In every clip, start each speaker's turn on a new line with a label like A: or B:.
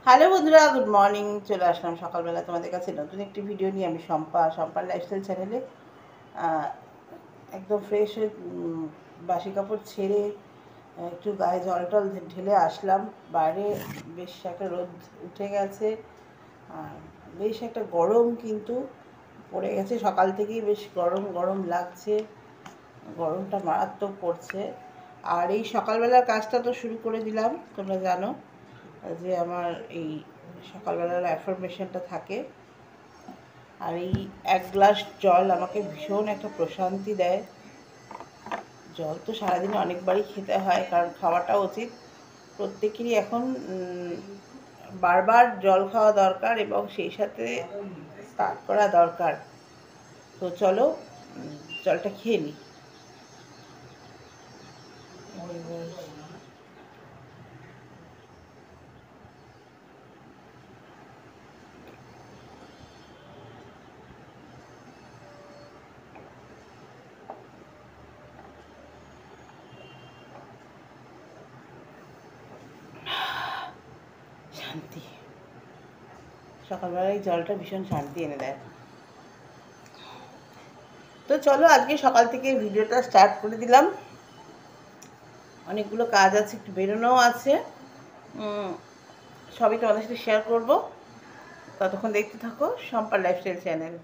A: Hello বন্ধুরা, good morning. চলে আসলাম সকালবেলা তোমাদের কাছে নতুন একটি ভিডিও নিয়ে। আমি সম্পার লাইফস্টাইল চ্যানেলে একদম ফ্রেশ হয়ে বাসি কাপড় ছেড়ে একটু গায়ে জল টল ঢেলে আসলাম। বাইরে বেশ একটা রোদ উঠে গেছে আর বেশ একটা গরম কিন্তু পড়ে গেছে। সকাল থেকেই বেশ গরম গরম লাগছে, গরমটা মারাত্মক পড়ছে। আর এই সকালবেলার কাজটা তো শুরু করে দিলাম। তোমরা জানো যে আমার এই সকালবেলার অ্যাফার্মেশনটা থাকে, আর এই এক গ্লাস জল আমাকে ভীষণ একটা প্রশান্তি দেয়। জল তো সারাদিনে অনেকবারই খেতে হয়, কারণ খাওয়াটা উচিত প্রত্যেকেরই। এখন বারবার জল খাওয়া দরকার এবং সেই সাথে স্টার্ট করা দরকার। তো চলো জলটা খেয়ে নিই। শান্তি, সকালবেলায় জলটা ভীষণ শান্তি এনে দেয়। তো চলো আজকে সকাল থেকে ভিডিওটা স্টার্ট করে দিলাম। অনেকগুলো কাজ আছে, একটু বেরোনোও আছে, সবই তোমাদের সাথে শেয়ার করবো। ততক্ষণ দেখতে থাকো সম্পার লাইফস্টাইল চ্যানেল।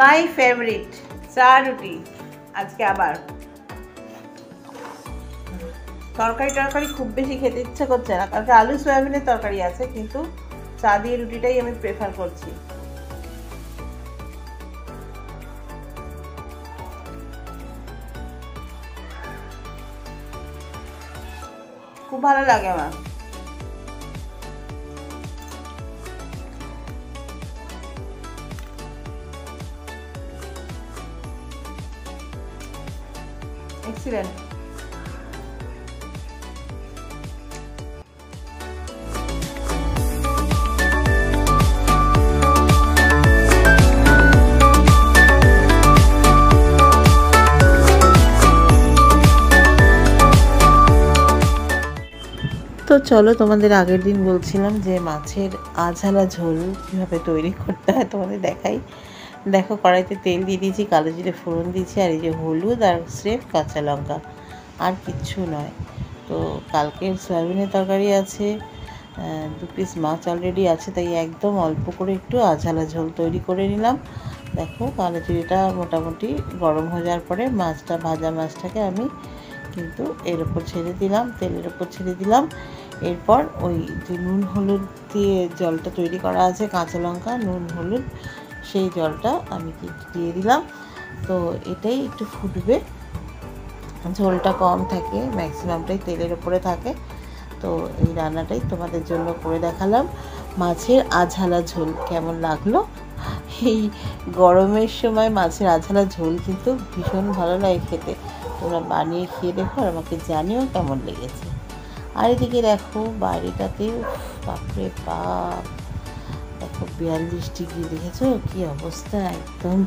A: মাই ফেভারিট চা রুটি। আজকে আবার তরকারি খুব বেশি খেতে ইচ্ছা করছে না, কারণ আলু সয়াবিনের তরকারি আছে, কিন্তু চা দিয়ে রুটিটাই আমি প্রেফার করছি। খুব ভালো লাগে আমার। এক্সিলেন্ট। তো চলো, তোমাদের আগের দিন বলছিলাম যে মাছের আঝালা ঝোল কীভাবে তৈরি করতে হয় তোমাদের দেখাই। দেখো, কড়াইতে তেল দিয়ে দিয়েছি, কালো জিরে ফোড়ন দিয়েছি, আর এই যে হলুদ আর স্রেফ কাঁচা লঙ্কা, আর কিচ্ছু নয়। তো কালকের সয়াবিনের তরকারি আছে, 2 পিস মাছ অলরেডি আছে, তাই একদম অল্প করে একটু আঝালা ঝোল তৈরি করে নিলাম। দেখো কালো জিরেটা মোটামুটি গরম হয়ে যাওয়ার পরে মাছটা, ভাজা মাছটাকে আমি কিন্তু এর উপর ছেড়ে দিলাম, তেলের উপর ছেড়ে দিলাম। এরপর ওই যে নুন হলুদ দিয়ে জলটা তৈরি করা আছে, কাঁচা লঙ্কা, নুন, হলুদ, সেই জলটা আমি দিয়ে দিলাম। তো এটাই একটু ফুটবে, ঝোলটা কম থাকে, ম্যাক্সিমামটাই তেলের উপরে থাকে। তো এই রান্নাটাই তোমাদের জন্য করে দেখালাম। মাছের আঝালা ঝোল কেমন লাগলো? এই গরমের সময় মাছের আঝালা ঝোল কিন্তু ভীষণ ভালো লাগে খেতে। তোমরা বানিয়ে খেয়ে দেখো আর আমাকে জানিও কেমন লেগেছে। আর এদিকে দেখো বাইরেটাতে, বাপরে বাপ, দেখো 42 ডিগ্রি, দেখেছো কি অবস্থা, একদম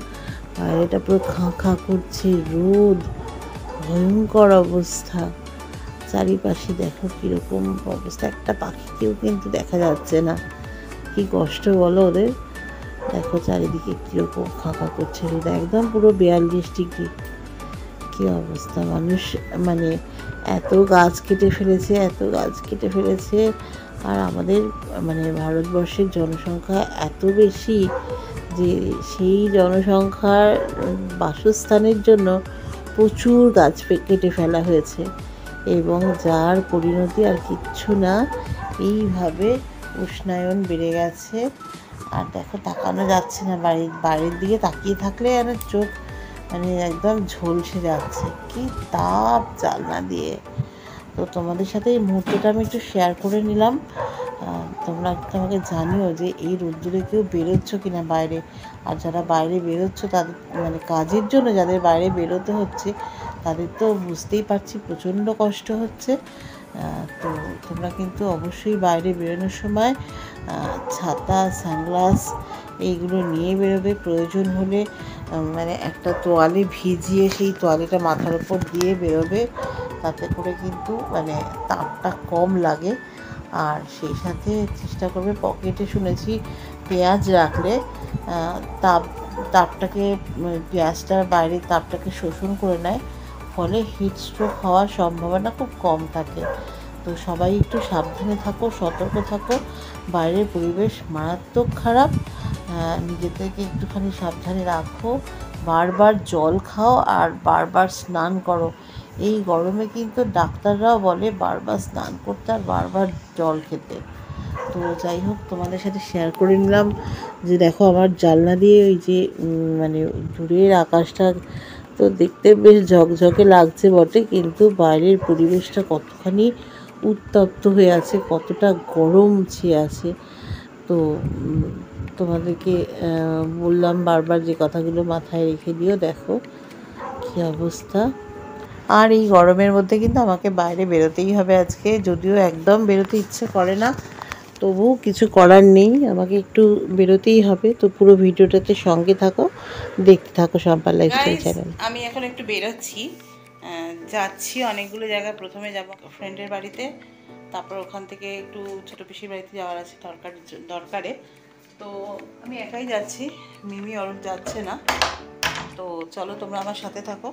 A: বাইরেটা পুরো খাঁ খাঁ করছে, রোদ, ভয়ঙ্কর অবস্থা। চারিপাশে দেখো কীরকম অবস্থা, একটা পাখিকেও কিন্তু দেখা যাচ্ছে না, কি কষ্ট বলো ওদের। দেখো চারিদিকে কীরকম খাঁকা করছে রোদ, একদম পুরো 42 ডিগ্রি, কী অবস্থা। মানুষ মানে এত গাছ কেটে ফেলেছে, এত গাছ কেটে ফেলেছে। আর আমাদের মানে ভারতবর্ষের জনসংখ্যা এত বেশি যে সেই জনসংখ্যার বাসস্থানের জন্য প্রচুর গাছ কেটে ফেলা হয়েছে, এবং যার পরিণতি আর কিচ্ছু না, এইভাবে উষ্ণায়ন বেড়ে গেছে। আর দেখো তাকানো যাচ্ছে না, বাড়ির দিকে তাকিয়ে থাকলে যেন চোখ মানে একদম ঝলসে যাচ্ছে, কি তাপ জানলা দিয়ে। তো তোমাদের সাথে এই মুহূর্তটা আমি একটু শেয়ার করে নিলাম। তোমরা আমাকে জানিও যে এই রোদ্দুরে কেউ বেরোচ্ছ কিনা বাইরে। আর যারা বাইরে বেরোচ্ছ, তাদের মানে কাজের জন্য যাদের বাইরে বেরোতে হচ্ছে, তাদের তো বুঝতেই পারছি প্রচণ্ড কষ্ট হচ্ছে। তো তোমরা কিন্তু অবশ্যই বাইরে বেরোনোর সময় ছাতা, সানগ্লাস এইগুলো নিয়ে বেরোবে। প্রয়োজন হলে মানে একটা তোয়ালে ভিজিয়ে সেই তোয়ালেটা মাথার উপর দিয়ে বেরোবে, তাতে করে কিন্তু মানে তাপটা কম লাগে। আর সেই সাথে চেষ্টা করবে পকেটে, শুনেছি পেঁয়াজ রাখলে তাপটাকে, পেঁয়াজটা বাইরের তাপটাকে শোষণ করে নেয়, ফলে হিট স্ট্রোক হওয়ার সম্ভাবনা খুব কম থাকে। তো সবাই একটু সাবধানে থাকো, সতর্ক থাকো। বাইরের পরিবেশ মারাত্মক খারাপ, নিজেদেরকে একটুখানি সাবধানে রাখো। বারবার জল খাও আর বারবার স্নান করো। এই গরমে কিন্তু ডাক্তাররাও বলে বারবার স্নান করতে আর বারবার জল খেতে। তো যাই হোক, তোমাদের সাথে শেয়ার করে নিলাম যে দেখো আমার জানলা দিয়ে ওই যে মানে দূরের আকাশটা তো দেখতে বেশ ঝকঝকে লাগছে বটে, কিন্তু বাইরের পরিবেশটা কতখানি উত্তপ্ত হয়ে আছে, কতটা গরম ছেয়ে আছে। তো তোমাদেরকে বললাম বারবার যে কথাগুলো মাথায় রেখে দিও। দেখো কী অবস্থা। আর এই গরমের মধ্যে কিন্তু আমাকে বাইরে বেরোতেই হবে আজকে, যদিও একদম বেরোতে ইচ্ছে করে না, তবু কিছু করার নেই, আমাকে একটু বেরোতেই হবে। তো পুরো ভিডিওটাতে সঙ্গে থাকো, দেখতে থাকো শম্পার লাইফস্টাইল চ্যানেল। আমি এখন একটু বেরোচ্ছি, যাচ্ছি অনেকগুলো জায়গায়। প্রথমে যাব ফ্রেন্ডের বাড়িতে, তারপর ওখান থেকে একটু ছোটো পিসির বাড়িতে যাওয়ার আছে দরকারে। তো আমি একাই যাচ্ছি, মিমি অরূপ যাচ্ছে না। তো চলো তোমরা আমার সাথে থাকো।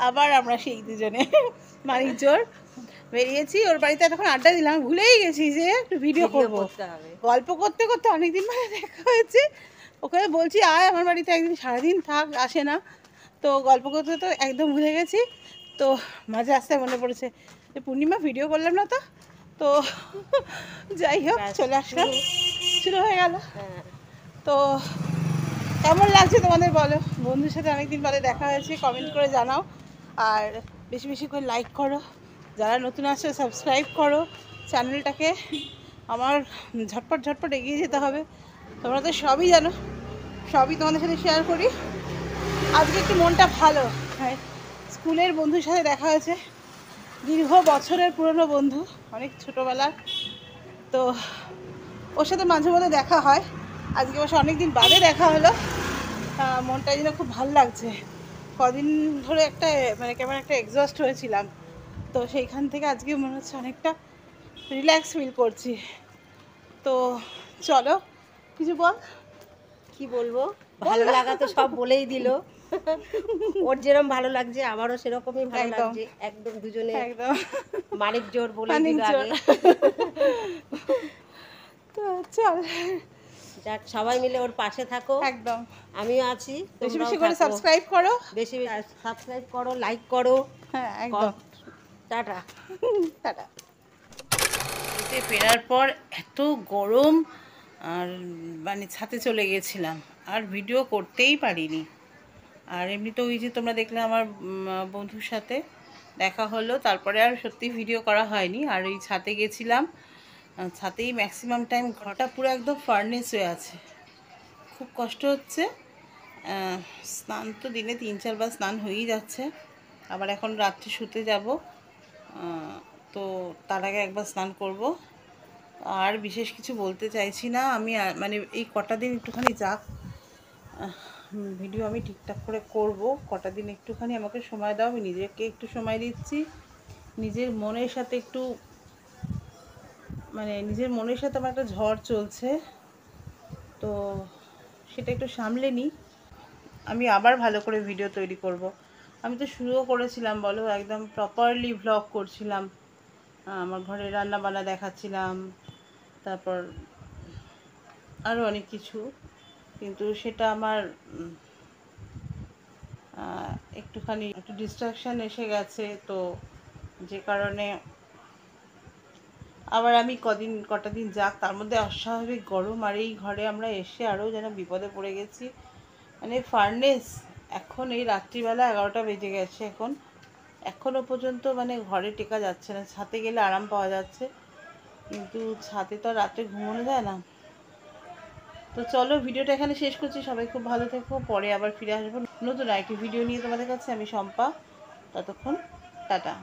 A: আবার আমরা সেই দুজনে মানিকজোর বেরিয়েছি, ওর বাড়িতে এতক্ষণ আড্ডা দিলাম, ভুলেই গেছি যে একটু ভিডিও করবো। গল্প করতে করতে অনেকদিন পরে দেখা হয়েছে, ওকে বলছি আয় আমার বাড়িতে একদিন সারাদিন থাক, আসে না। তো গল্প করতে তো একদম ভুলে গেছি। তো মাঝে আসতে মনে পড়েছে যে পূর্ণিমা ভিডিও করলাম না তো। তো যাই হোক চলে আসলাম, শুরু হয়ে গেল। তো কেমন লাগছে তোমাদের বলো, বন্ধুর সাথে অনেকদিন বাদে দেখা হয়েছে, কমেন্ট করে জানাও। আর বেশি বেশি করে লাইক করো, যারা নতুন আসছে সাবস্ক্রাইব করো চ্যানেলটাকে। আমার ঝটপট ঝটপট এগিয়ে যেতে হবে, তোমরা তো সবই জানো, সবই তোমাদের সাথে শেয়ার করি। আজকে একটু মনটা ভালো, হ্যাঁ স্কুলের বন্ধুর সাথে দেখা হয়েছে, দীর্ঘ বছরের পুরনো বন্ধু, অনেক ছোটোবেলার। তো ওর সাথে মাঝে মধ্যে দেখা হয়, আজকে অবশ্য অনেকদিন বাদে দেখা হলো। মনটা যেন খুব ভালো লাগছে, কদিন ধরে একটা মানে কেমন একটা এক্সস্ট হয়েছিলাম, তো সেইখান থেকে আজকে মনে হচ্ছে অনেকটা রিল্যাক্স ফিল করছি। তো চলো কিছু বল।
B: কি বলবো, ভালো লাগা তো সব বলেই দিল। ওর যেরকম ভালো লাগছে আমারও সেরকমই ভালো লাগছে, একদম দুজনে
A: একদম
B: মানিক জোর বলে দিল আগে।
A: তো চল
B: যাক, সবাই মিলে ওর পাশে থাকো,
A: একদম
B: আমিও আছি,
A: বেশি
B: তোমরাও
A: বেশি করে
B: থাকো।
A: সাবস্ক্রাইব করো,
B: বেশি বেশি সাবস্ক্রাইব করো, লাইক করো।
A: হ্যাঁ একদম।
B: Tata
A: tata. ফেরার পর এত গরম, আর মানে ছাদে চলে গেছিলাম, আর ভিডিও করতেই পারিনি। আর এমনি তো ওই যে তোমরা দেখলে আমার বন্ধুর সাথে দেখা হলো, তারপরে আর সত্যি ভিডিও করা হয়নি। আর ওই ছাদে গেছিলাম, ছাদেই ম্যাক্সিমাম টাইম, ঘরটা পুরো একদম ফার্নেস হয়ে আছে, খুব কষ্ট হচ্ছে। স্নান তো দিনে 3-4 বার স্নান হয়েই যাচ্ছে, আবার এখন রাত্রে শুতে যাব, তো তার আগে একবার স্নান করব। আর বিশেষ কিছু বলতে চাইছি না আমি, মানে এই কটা দিন একটুখানি যাক, ভিডিও আমি ঠিকঠাক করে করব। কটা দিন একটুখানি আমাকে সময় দাও, আমি নিজেকে একটু সময় দিচ্ছি, নিজের মনের সাথে একটু, মানে নিজের মনের সাথে আমার একটা ঝড় চলছে, তো সেটা একটু সামলে নিই, আমি আবার ভালো করে ভিডিও তৈরি করব। আমি তো শুরুও করেছিলাম বলো, একদম প্রপারলি ভ্লগ করছিলাম, আমার ঘরে রান্না বান্না দেখাচ্ছিলাম, তারপর আরও অনেক কিছু, কিন্তু সেটা আমার একটু ডিস্ট্রাকশান এসে গেছে, তো যে কারণে আবার আমি কটা দিন যাক, তার মধ্যে অস্বাভাবিক গরম, আর এই ঘরে আমরা এসে আরও যেন বিপদে পড়ে গেছি, মানে ফার্নেস। এখন এই রাত্রিবেলা 11টা বেজে গেছে, এখনও পর্যন্ত মানে ঘরে টেকা যাচ্ছে না, ছাদে গেলে আরাম পাওয়া যাচ্ছে, কিন্তু ছাদে তো রাত্রে ঘুমানো যায় না। তো চলো ভিডিওটা এখানে শেষ করছি, সবাই খুব ভালো থেকো, পরে আবার ফিরে আসবো নতুন একটি ভিডিও নিয়ে তোমাদের কাছে। আমি শম্পা, ততক্ষণ টাটা।